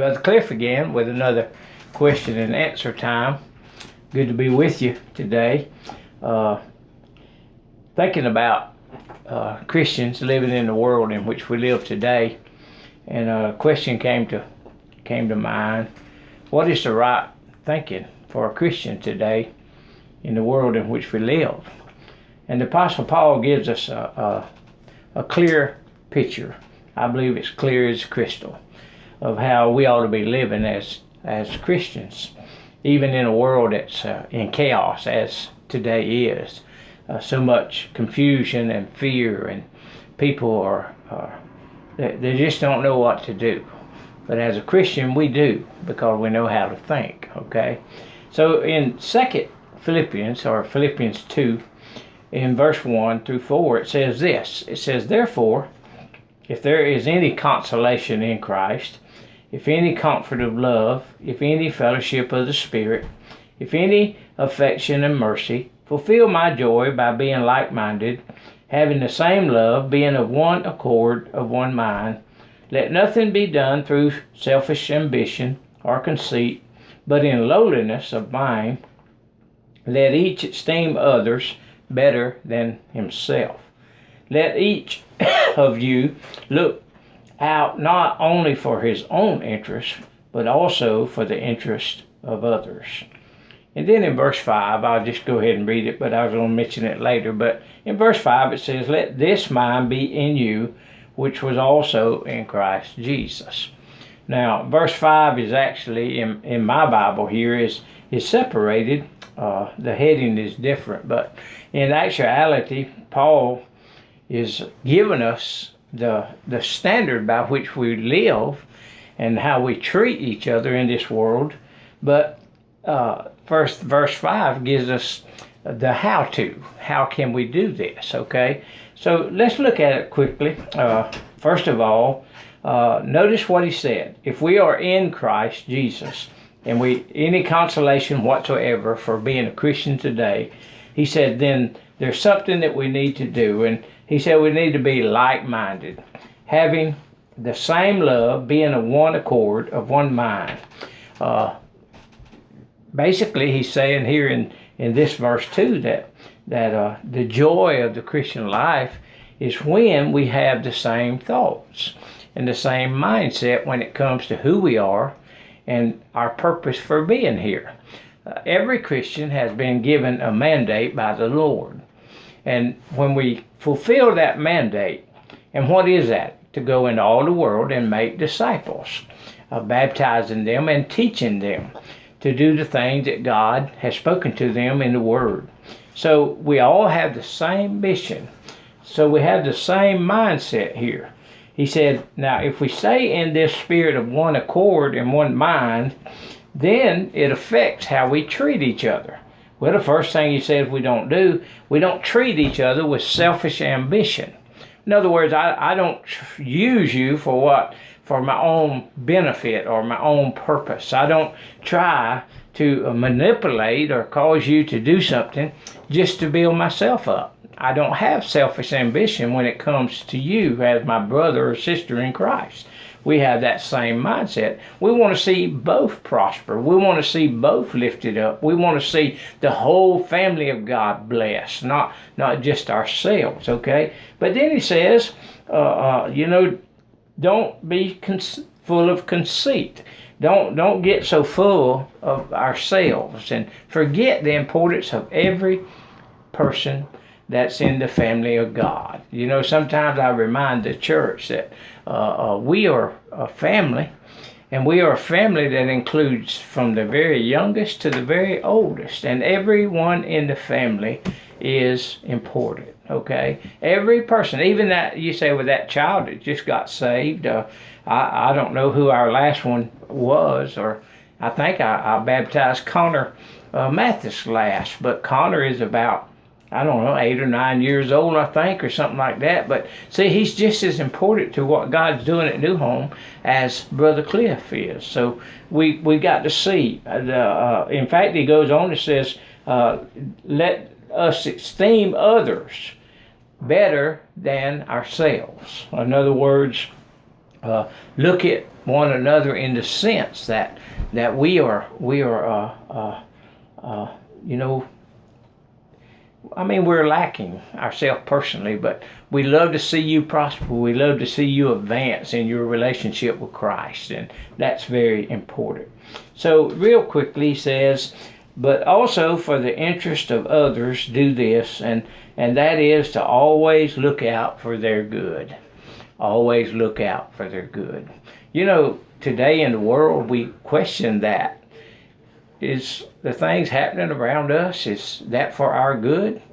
Brother Cliff again with another question and answer time. Good to be with you today. Thinking about Christians living in the world in which we live today, and a question came to mind. What is the right thinking for a Christian today in the world in which we live? And the Apostle Paul gives us a clear picture. I believe it's clear as crystal of how we ought to be living as Christians, even in a world that's in chaos as today is. So much confusion and fear, and people are they just don't know what to do. But as a Christian, we do, because we know how to think. Okay, so in Philippians 2, in verse 1 through 4, it says this. It says, "Therefore, if there is any consolation in Christ, if any comfort of love, if any fellowship of the Spirit, if any affection and mercy, fulfill my joy by being like-minded, having the same love, being of one accord, of one mind. Let nothing be done through selfish ambition or conceit, but in lowliness of mind, let each esteem others better than himself. Let each of you look out not only for his own interest, but also for the interest of others." And then in verse 5, I'll just go ahead and read it, but I was going to mention it later. But in verse 5 it says, "Let this mind be in you, which was also in Christ Jesus." Now, verse 5 is actually, in my Bible here, is separated. The heading is different, but in actuality, Paul is giving us the standard by which we live and how we treat each other in this world. But first, verse 5 gives us the how-to. How can we do this? Okay, so let's look at it quickly. First of all, notice what he said. If we are in Christ Jesus, and any consolation whatsoever for being a Christian today, he said, then there's something that we need to do. And he said we need to be like-minded, having the same love, being of one accord, of one mind. Basically, he's saying here in this verse 2 that the joy of the Christian life is when we have the same thoughts and the same mindset when it comes to who we are and our purpose for being here. Every Christian has been given a mandate by the Lord. And when we fulfill that mandate, and what is that? To go into all the world and make disciples, baptizing them and teaching them to do the things that God has spoken to them in the Word. So we all have the same mission. So we have the same mindset here. He said, now if we stay in this spirit of one accord and one mind, then it affects how we treat each other. Well, the first thing he says we don't treat each other with selfish ambition. In other words, I don't use you for my own benefit or my own purpose. I don't try to manipulate or cause you to do something just to build myself up. I don't have selfish ambition when it comes to you as my brother or sister in Christ. We have that same mindset. We want to see both prosper. We want to see both lifted up. We want to see the whole family of God blessed, not just ourselves, okay? But then he says, don't be full of conceit. Don't get so full of ourselves and forget the importance of every person that's in the family of God. You know, sometimes I remind the church that we are a family, and we are a family that includes from the very youngest to the very oldest, and everyone in the family is important, okay? Every person, even that, you say, with that child that just got saved, I don't know who our last one was, or I think I baptized Connor Mathis last, but Connor is about, I don't know, 8 or 9 years old, I think, or something like that. But see, he's just as important to what God's doing at New Home as Brother Cliff is. So we got to see. In fact, he goes on and says, let us esteem others better than ourselves. In other words, look at one another in the sense that we are you know, I mean, we're lacking ourselves personally, but we love to see you prosper. We love to see you advance in your relationship with Christ, and that's very important. So real quickly, he says, but also for the interest of others, do this, and that is to always look out for their good. Always look out for their good. You know, today in the world, we question that. Is the things happening around us, is that for our good?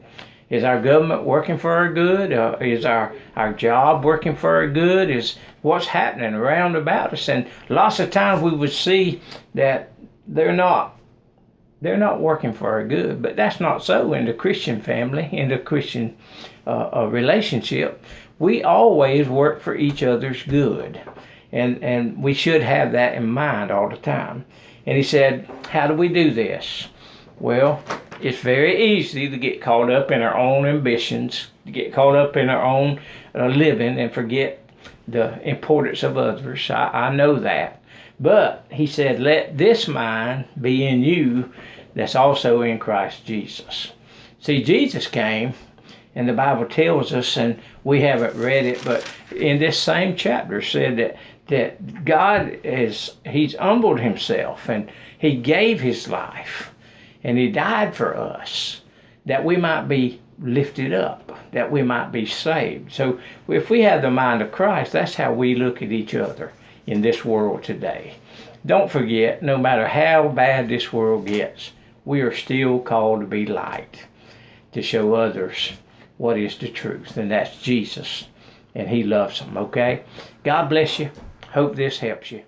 Is our government working for our good? Is our job working for our good? Is what's happening around about us? And lots of times we would see that they're not working for our good. But that's not so in the Christian family, in the Christian relationship. We always work for each other's good. And we should have that in mind all the time. And he said, how do we do this? Well, it's very easy to get caught up in our own ambitions, to get caught up in our own living and forget the importance of others. I know that. But he said, let this mind be in you that's also in Christ Jesus. See, Jesus came, and the Bible tells us, and we haven't read it, but in this same chapter said that God he's humbled himself, and he gave his life, and he died for us, that we might be lifted up, that we might be saved. So if we have the mind of Christ, that's how we look at each other in this world today. Don't forget, no matter how bad this world gets, we are still called to be light, to show others what is the truth, and that's Jesus, and he loves them, okay? God bless you. Hope this helps you.